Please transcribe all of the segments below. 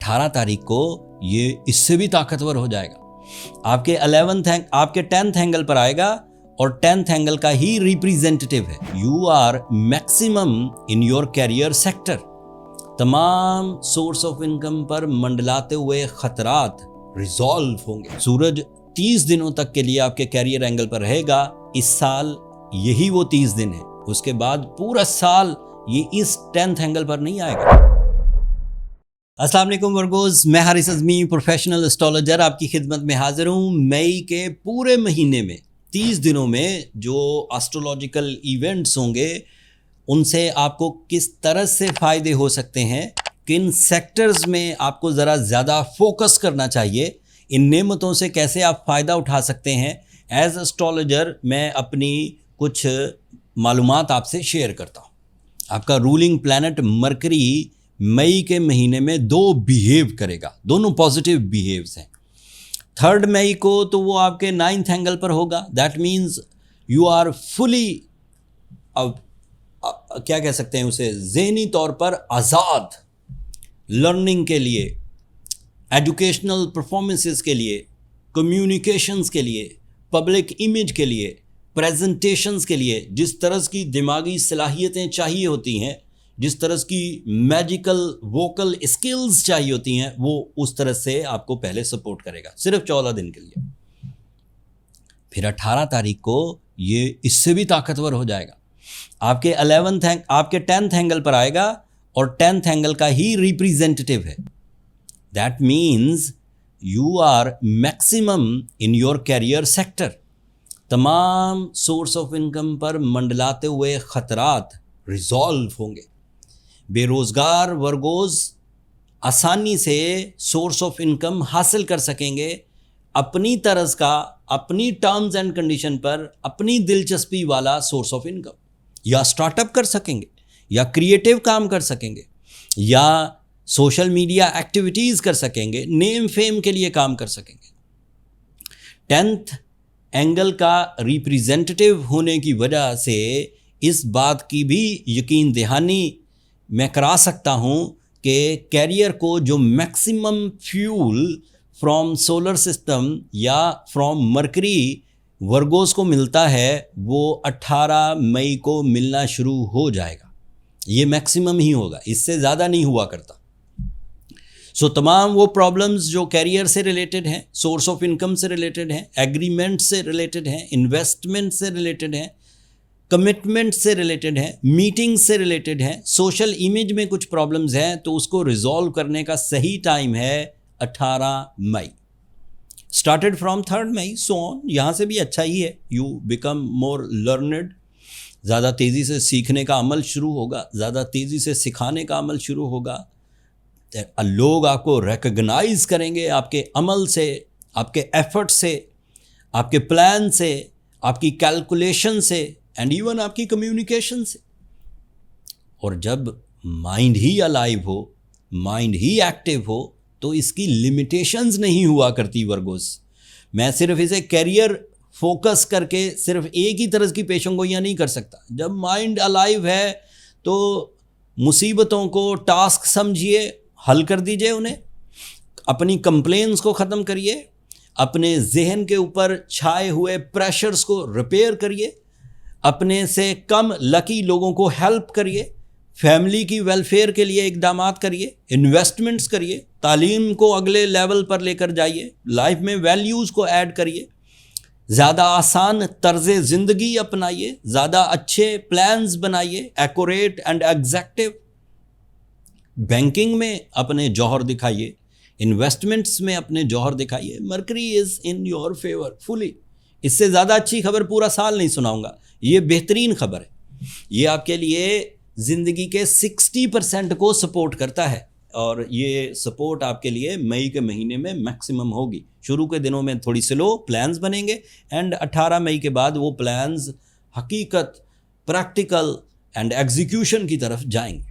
18 तारीख को ये इससे भी ताकतवर हो जाएगा। आपके 10th एंगल पर आएगा और 10th एंगल का ही रिप्रेजेंटेटिव है। You are maximum in your career sector. तमाम सोर्स ऑफ इनकम पर मंडलाते हुए खतरात रिजॉल्व होंगे। सूरज 30 दिनों तक के लिए आपके कैरियर एंगल पर रहेगा। इस साल यही वो 30 दिन है, उसके बाद पूरा साल ये इस 10th एंगल पर नहीं आएगा। अस्सलाम वालेकुम वर्गोस, मैं हारिस अज़मी प्रोफेशनल एस्ट्रोलॉजर आपकी खिदमत में हाजिर हूँ। मई के पूरे महीने में 30 दिनों में जो एस्ट्रोलॉजिकल इवेंट्स होंगे उनसे आपको किस तरह से फ़ायदे हो सकते हैं, किन सेक्टर्स में आपको ज़रा ज़्यादा फोकस करना चाहिए, इन नेमतों से कैसे आप फ़ायदा उठा सकते हैं। एज एस्ट्रोलॉजर मैं अपनी कुछ मालूमात आपसे शेयर करता हूँ। आपका रूलिंग प्लैनेट मरकरी मई के महीने में 2 बिहेव करेगा, दोनों पॉजिटिव बिहेव्स हैं। 3 मई को तो वो आपके 9th एंगल पर होगा। That means you are fully क्या कह सकते हैं उसे, ज़हनी तौर पर आज़ाद, लर्निंग के लिए, एजुकेशनल परफॉर्मेंसेस के लिए, कम्युनिकेशंस के लिए, पब्लिक इमेज के लिए, प्रेजेंटेशंस के लिए जिस तरह की दिमागी सलाहियतें चाहिए होती हैं, जिस तरह की मैजिकल वोकल स्किल्स चाहिए होती हैं, वो उस तरह से आपको पहले सपोर्ट करेगा, सिर्फ 14 दिन के लिए। फिर 18 तारीख को ये इससे भी ताकतवर हो जाएगा। आपके 10th एंगल पर आएगा और 10th एंगल का ही रिप्रेजेंटेटिव है। That means you are maximum in your career sector. तमाम सोर्स ऑफ इनकम पर मंडलाते हुए खतरात रिजॉल्व होंगे। बेरोज़गार वर्गोज़ आसानी से सोर्स ऑफ इनकम हासिल कर सकेंगे, अपनी तरज का, अपनी टर्म्स एंड कंडीशन पर, अपनी दिलचस्पी वाला सोर्स ऑफ इनकम, या स्टार्टअप कर सकेंगे, या क्रिएटिव काम कर सकेंगे, या सोशल मीडिया एक्टिविटीज़ कर सकेंगे, नेम फेम के लिए काम कर सकेंगे। 10th एंगल का रिप्रेजेंटेटिव होने की वजह से इस बात की भी यकीन दहानी मैं करा सकता हूँ कि कैरियर को जो maximum fuel from solar system या फ्रॉम मरकरी वर्गोस को मिलता है वो 18 मई को मिलना शुरू हो जाएगा। ये मैक्सिमम ही होगा, इससे ज़्यादा नहीं हुआ करता। तमाम वो प्रॉब्लम्स जो कैरियर से रिलेटेड हैं, सोर्स ऑफ इनकम से रिलेटेड हैं, एग्रीमेंट से रिलेटेड हैं, इन्वेस्टमेंट से रिलेटेड हैं, कमिटमेंट से रिलेटेड हैं, मीटिंग से रिलेटेड हैं, सोशल इमेज में कुछ प्रॉब्लम्स हैं, तो उसको रिजॉल्व करने का सही टाइम है 18 मई। Started from 3 May so on, यहाँ से भी अच्छा ही है। यू बिकम मोर लर्नड, ज़्यादा तेज़ी से सीखने का अमल शुरू होगा, ज़्यादा तेज़ी से सिखाने का अमल शुरू होगा। लोग आपको रिकग्नाइज करेंगे आपके अमल से, आपके एफर्ट से, आपके प्लान से, आपकी कैलकुलेशन से एंड इवन आपकी कम्युनिकेशन से। और जब माइंड ही अलाइव हो, माइंड ही एक्टिव हो, तो इसकी लिमिटेशंस नहीं हुआ करती वर्गोस। मैं सिर्फ इसे कैरियर फोकस करके सिर्फ एक ही तरह की पेशेंगोइयाँ नहीं कर सकता। जब माइंड अलाइव है तो मुसीबतों को टास्क समझिए, हल कर दीजिए उन्हें, अपनी कंप्लेंट्स को ख़त्म करिए, अपने जहन के ऊपर छाए हुए प्रेशर्स को रिपेयर करिए, अपने से कम लकी लोगों को हेल्प करिए, फैमिली की वेलफेयर के लिए इक़दामात करिए, इन्वेस्टमेंट्स करिए, तालीम को अगले लेवल पर लेकर जाइए, लाइफ में वैल्यूज़ को ऐड करिए, ज़्यादा आसान तर्ज़ ज़िंदगी अपनाइए, ज़्यादा अच्छे प्लान्स बनाइए, एक्यूरेट एंड एग्जैक्टिव। बैंकिंग में अपने जौहर दिखाइए, इन्वेस्टमेंट्स में अपने जौहर दिखाइए। Mercury is in your favour fully. इससे ज़्यादा अच्छी खबर पूरा साल नहीं सुनाऊंगा, ये बेहतरीन खबर है। ये आपके लिए ज़िंदगी के 60% को सपोर्ट करता है और ये सपोर्ट आपके लिए मई के महीने में मैक्सिमम होगी। शुरू के दिनों में थोड़ी स्लो प्लान्स बनेंगे एंड 18 मई के बाद वो प्लान्स हकीकत, प्रैक्टिकल एंड एग्जीक्यूशन की तरफ जाएंगे।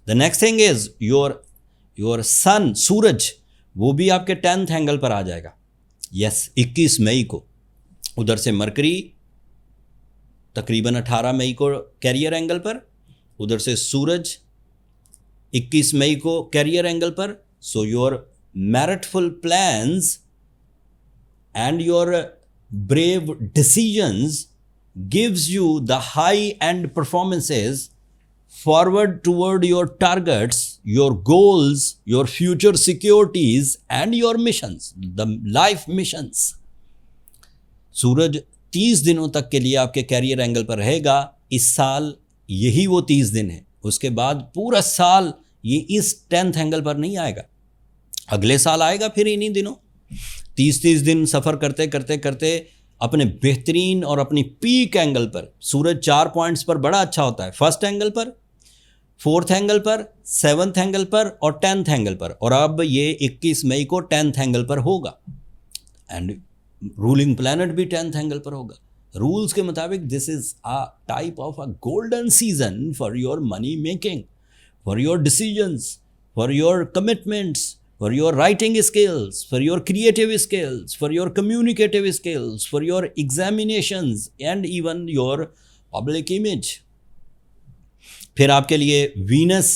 The next thing is your sun, सूरज, वो भी आपके 10th एंगल पर आ जाएगा। यस, 21 मई को। उधर से मरकरी तकरीबन 18 मई को कैरियर एंगल पर, उधर से सूरज 21 मई को कैरियर एंगल पर, So your meritful plans and your brave decisions gives you the high end performances forward toward your targets, your goals, your future securities and your missions, the life missions. सूरज 30 दिनों तक के लिए आपके career angle पर रहेगा. इस साल यही वो 30 दिन है. उसके बाद पूरा साल ये इस 10th एंगल पर नहीं आएगा. अगले साल आएगा फिर इन्हीं दिनों. 30 दिन सफ़र करते करते करते अपने बेहतरीन और अपनी पीक एंगल पर सूरज 4 पॉइंट्स पर बड़ा अच्छा होता है. फर्स्ट एंगल पर, 4th एंगल पर, 7th एंगल पर और 10th एंगल पर. और अब ये 21 मई को 10th एंगल पर होगा. एंड रूलिंग प्लैनेट भी 10th एंगल पर होगा. रूल्स के मुताबिक this is a type of a golden season for your money making, for your decisions, for your commitments, for your writing skills, for your creative skills, for your communicative skills, for your examinations and even your public image. फिर आपके लिए Venus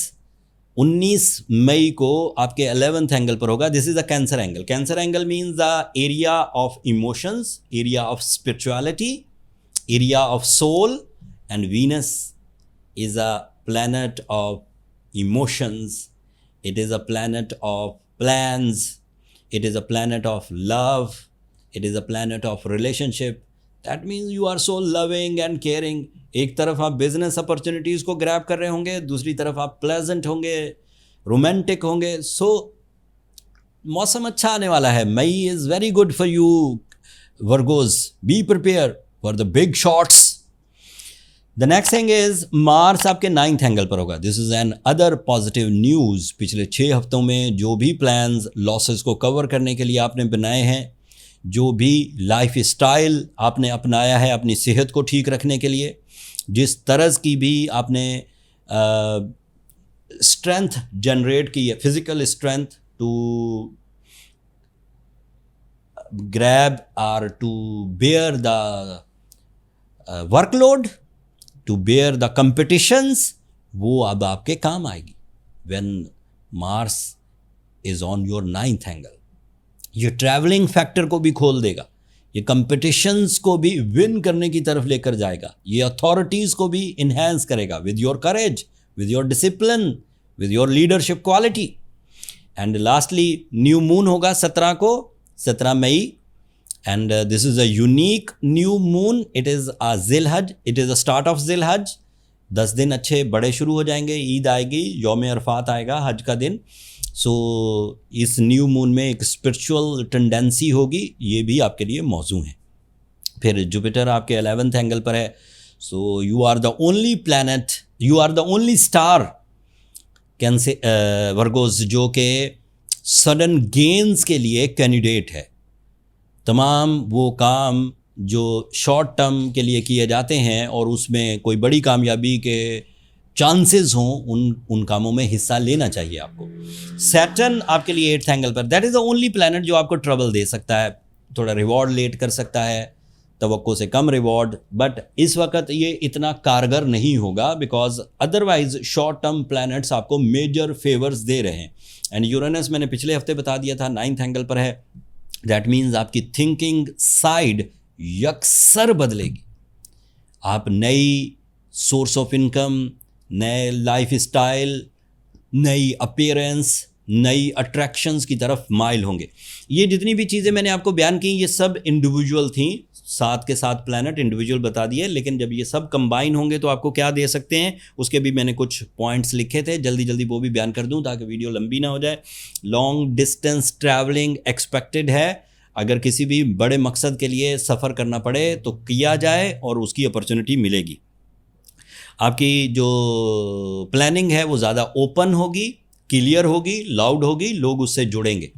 19 मई को आपके 11th angle पर होगा. This is a cancer angle. Cancer angle means the area of emotions, area of spirituality, area of soul. And Venus is a planet of emotions. It is a planet of plans. It is a planet of love. It is a planet of relationship. That means you are so loving and caring. एक तरफ आप business opportunities को grab कर रहे होंगे, दूसरी तरफ आप प्लेजेंट होंगे, रोमांटिक होंगे. सो मौसम अच्छा आने वाला है. May is very good for you Virgos. Be prepare for the big shots. The next thing is Mars आपके 9th एंगल पर होगा. This is another positive news. पिछले 6 हफ्तों में जो भी प्लान्स लॉसेस को कवर करने के लिए आपने बनाए हैं, जो भी लाइफ स्टाइल आपने अपनाया है अपनी सेहत को ठीक रखने के लिए, जिस तरह की भी आपने स्ट्रेंथ जनरेट की है, फिजिकल स्ट्रेंथ टू ग्रैब और to bear the workload, to bear the competitions, वो अब आपके काम आएगी when Mars is on your 9th angle. ये ट्रैवलिंग फैक्टर को भी खोल देगा. ये कंपिटिशंस को भी विन करने की तरफ लेकर जाएगा. ये अथॉरिटीज़ को भी इन्हेंस करेगा with your courage, with your discipline, with your leadership quality. And lastly new moon होगा 17 मई. And this is a unique new moon. It is a Zilhaj. It is the start of Zilhaj. 10 दिन अच्छे बड़े शुरू हो जाएंगे. ईद आएगी, यौम अरफात आएगा, हज का दिन. सो इस न्यू मून में एक स्पिरिचुअल टेंडेंसी होगी. ये भी आपके लिए मौजू है. फिर जुपिटर आपके 11th एंगल पर है. So you are the only planet, you are the only star cancer Virgos जो कि सडन गेन्स के लिए कैंडिडेट है. तमाम वो काम जो शॉर्ट टर्म के लिए किए जाते हैं और उसमें कोई बड़ी कामयाबी के चांसेस हों, उन कामों में हिस्सा लेना चाहिए आपको. सैटर्न आपके लिए 8th एंगल पर. That is the only planet जो आपको ट्रबल दे सकता है, थोड़ा रिवॉर्ड लेट कर सकता है, तवक्को से कम रिवॉर्ड. बट इस वक्त ये इतना कारगर नहीं होगा because otherwise short term planets आपको मेजर फेवर्स दे रहे हैं. एंड यूरेनस मैंने पिछले हफ्ते बता दिया था 9th एंगल पर है. दैट मीन्स आपकी थिंकिंग साइड यकसर बदलेगी. आप नई सोर्स ऑफ इनकम, नए लाइफ स्टाइल, नई अपीयरेंस, नई अट्रैक्शंस की तरफ माइल होंगे. ये जितनी भी चीज़ें मैंने आपको बयान की ये सब इंडिविजुअल थी. 7 के 7 प्लैनेट इंडिविजुअल बता दिए, लेकिन जब ये सब कंबाइन होंगे तो आपको क्या दे सकते हैं उसके भी मैंने कुछ पॉइंट्स लिखे थे. जल्दी जल्दी वो भी बयान कर दूं ताकि वीडियो लंबी ना हो जाए. लॉन्ग डिस्टेंस ट्रैवलिंग एक्सपेक्टेड है. अगर किसी भी बड़े मकसद के लिए सफ़र करना पड़े तो किया जाए और उसकी अपॉर्चुनिटी मिलेगी. आपकी जो प्लानिंग है वो ज़्यादा ओपन होगी, क्लियर होगी, लाउड होगी. लोग उससे जुड़ेंगे,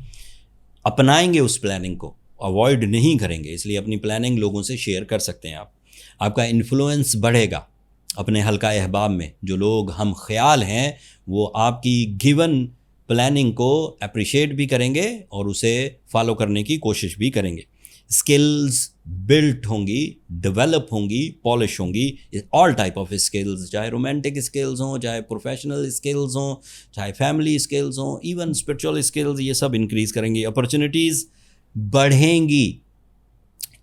अपनाएंगे उस प्लानिंग को, अवॉइड नहीं करेंगे. इसलिए अपनी प्लानिंग लोगों से शेयर कर सकते हैं आप. आपका इन्फ्लुएंस बढ़ेगा अपने हल्का अहबाब में. जो लोग हम ख्याल हैं वो आपकी गिवन प्लानिंग को अप्रिशिएट भी करेंगे और उसे फॉलो करने की कोशिश भी करेंगे. स्किल्स बिल्ट होंगी, डेवलप होंगी, पॉलिश होंगी, ऑल टाइप ऑफ स्किल्स, चाहे रोमांटिक स्किल्स हों, चाहे प्रोफेशनल स्किल्स हों, चाहे फैमिली स्किल्स हों, इवन स्पिरिचुअल स्किल्स, ये सब इंक्रीज़ करेंगी, अपॉर्चुनिटीज़ बढ़ेंगी।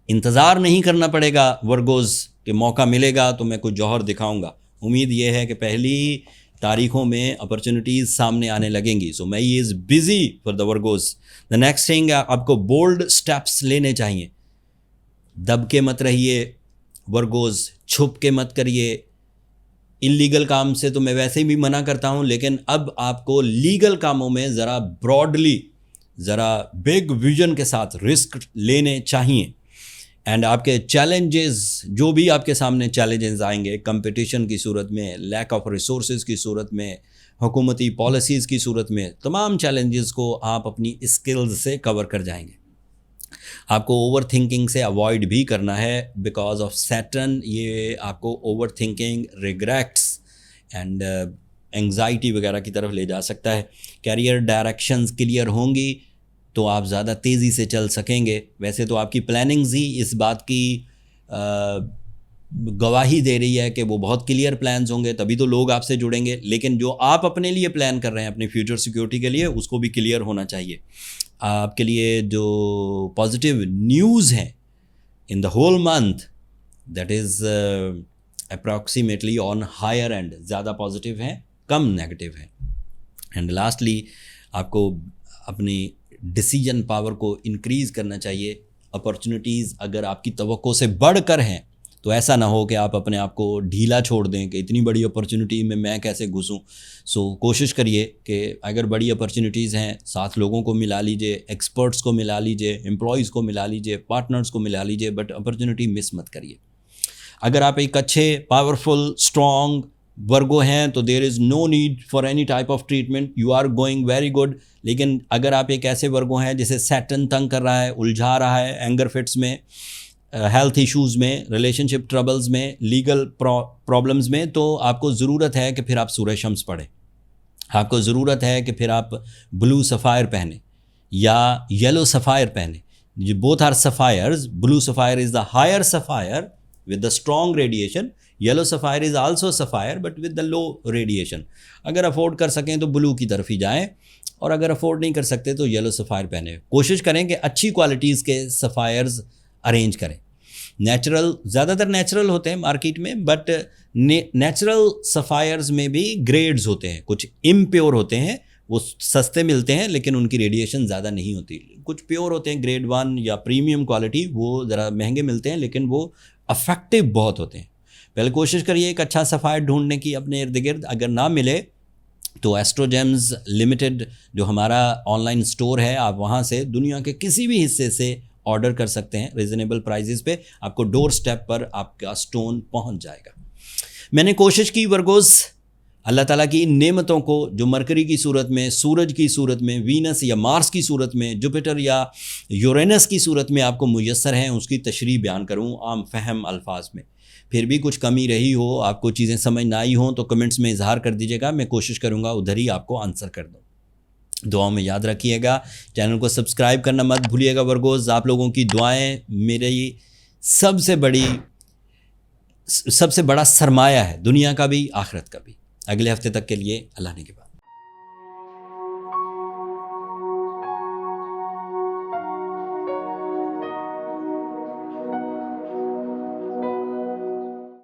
इंतज़ार नहीं करना पड़ेगा वर्गोज़ कि मौका मिलेगा तो मैं कुछ जौहर दिखाऊंगा। उम्मीद ये है कि पहली तारीखों में अपॉर्चुनिटीज़ सामने आने लगेंगी। So May is busy for the Virgos. The next thing, आपको बोल्ड स्टेप्स लेने चाहिए। दब के मत रहिए वर्गोज़, छुप के मत करिए। इलीगल काम से तो मैं वैसे भी मना करता हूँ, लेकिन अब आपको लीगल कामों में ज़रा ब्रॉडली, ज़रा बिग विजन के साथ रिस्क लेने चाहिए। एंड आपके चैलेंजेस, जो भी आपके सामने चैलेंजेस आएंगे, कंपटीशन की सूरत में, लैक ऑफ रिसोर्सेज की सूरत में, हुकूमती पॉलिसीज़ की सूरत में, तमाम चैलेंजेस को आप अपनी स्किल्स से कवर कर जाएंगे। आपको ओवर थिंकिंग से अवॉइड भी करना है, बिकॉज ऑफ सैटर्न ये आपको over thinking, regrets and anxiety वगैरह की तरफ ले जा सकता है। कैरियर डायरेक्शंस क्लियर होंगी तो आप ज़्यादा तेज़ी से चल सकेंगे। वैसे तो आपकी प्लानिंग्स ही इस बात की गवाही दे रही है कि वो बहुत क्लियर प्लान्स होंगे, तभी तो लोग आपसे जुड़ेंगे। लेकिन जो आप अपने लिए प्लान कर रहे हैं अपनी फ्यूचर सिक्योरिटी के लिए, उसको भी क्लियर होना चाहिए। आपके लिए जो पॉजिटिव न्यूज़ हैं in the whole month, that is approximately on higher end, ज़्यादा पॉजिटिव हैं, कम नेगेटिव हैं। एंड लास्टली, आपको अपनी डिसीजन पावर को इंक्रीज़ करना चाहिए। अपॉर्चुनिटीज़ अगर आपकी तवक्को से बढ़कर हैं तो ऐसा ना हो कि आप अपने आप को ढीला छोड़ दें कि इतनी बड़ी अपॉर्चुनिटी में मैं कैसे घुसूं। सो कोशिश करिए कि अगर बड़ी अपॉर्चुनिटीज़ हैं, साथ लोगों को मिला लीजिए, एक्सपर्ट्स को मिला लीजिए, एम्प्लॉयज़ को मिला लीजिए, पार्टनर्स को मिला लीजिए, बट अपॉर्चुनिटी मिस मत करिए। अगर आप एक अच्छे, पावरफुल, स्ट्रॉन्ग वर्गो हैं तो there is no need for any type of treatment, you are going very good. लेकिन अगर आप एक ऐसे वर्गो हैं जिसे सैटर्न तंग कर रहा है, उलझा रहा है, एंगर फिट्स में, हेल्थ इश्यूज़ में, रिलेशनशिप ट्रबल्स में, लीगल प्रॉब्लम्स में, तो आपको ज़रूरत है कि फिर आप सूरह शम्स पढ़ें। आपको ज़रूरत है कि फिर आप ब्लू सफ़ायर पहने या येलो सफ़ायर पहने। ये both are sapphires. Blue sapphire is the higher sapphire with the strong radiation, yellow sapphire is also sapphire but with the low radiation। अगर अफोर्ड कर सकें तो ब्लू की तरफ ही जाएं, और अगर अफोर्ड नहीं कर सकते तो येलो सफ़ायर पहने। कोशिश करें कि अच्छी क्वालिटीज़ के सफ़ायर्स अरेंज करें। नेचुरल, ज़्यादातर नेचुरल होते हैं मार्केट में, बट नेचुरल सफ़ायर्स में भी ग्रेड्स होते हैं। कुछ इम्प्योर होते हैं, वो सस्ते मिलते हैं लेकिन उनकी रेडिएशन ज़्यादा नहीं होती। कुछ प्योर होते हैं, ग्रेड 1 या प्रीमियम क्वालिटी, वो ज़रा महंगे मिलते हैं लेकिन वो अफेक्टिव बहुत होते हैं। पहले कोशिश करिए एक अच्छा सफ़ायर ढूंढने की अपने इर्द गिर्द। अगर ना मिले तो एस्ट्रोजेम्स लिमिटेड जो हमारा ऑनलाइन स्टोर है, आप वहाँ से दुनिया के किसी भी हिस्से से ऑर्डर कर सकते हैं। रिजनेबल प्राइजेस पे आपको डोर स्टेप पर आपका स्टोन पहुँच जाएगा। मैंने कोशिश की वर्गोज़, अल्लाह ताला की इन नेमतों को जो मरकरी की सूरत में, सूरज की सूरत में, वीनस या मार्स की सूरत में, जुपिटर या यूरेनस की सूरत में आपको मुयस्सर हैं, उसकी तशरीह बयान करूँ आम फहम अल्फाज में। फिर भी कुछ कमी रही हो, आपको चीज़ें समझ ना आई हों तो कमेंट्स में इजहार कर दीजिएगा, मैं कोशिश करूँगा उधर ही आपको आंसर कर दूँ। दुआओं में याद रखिएगा, चैनल को सब्सक्राइब करना मत भूलिएगा वर्गोज़। आप लोगों की दुआएँ मेरी सबसे बड़ा सरमाया है, दुनिया का भी, आखिरत का भी। अगले हफ्ते तक के लिए अल्लाह ने के बाद।